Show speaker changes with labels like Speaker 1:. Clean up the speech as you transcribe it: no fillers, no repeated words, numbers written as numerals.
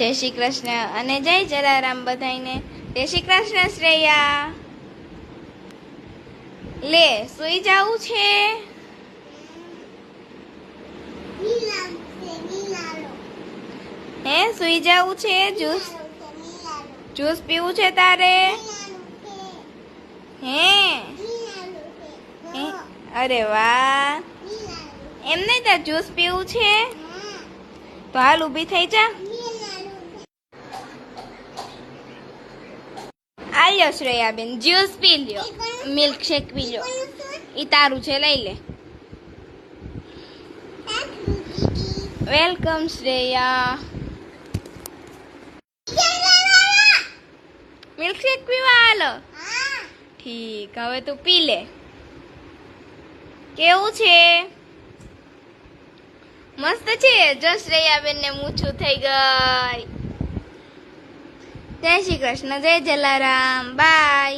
Speaker 1: જય શ્રી કૃષ્ણ અને જય જલારામ બધાઈને. જય શ્રી કૃષ્ણ શ્રેયા. લે સુઈ જાવું છે? હે સુઈ જાવું છે? જ્યુસ પીવું છે તારે? હે અરે વાહ, એમ નહીં તાર જ્યુસ પીવું છે તો હાલ ઊભી થઈ જા. આલ્યો શ્રેયાબેન જ્યુસ પી લ્યો, મિલ્ક શેક પી લ્યો. ઈ તારું છે, લઈ લે. વેલકમ શ્રેયા. મિલ્ક શેક પીવા હાલો? ઠીક, હવે તું પી લે. કેવું છે? મસ્ત છે. જો શ્રેયાબેન ને મૂછું થઈ ગઈ. જય શ્રી કૃષ્ણ, જય જલારામ, બાય.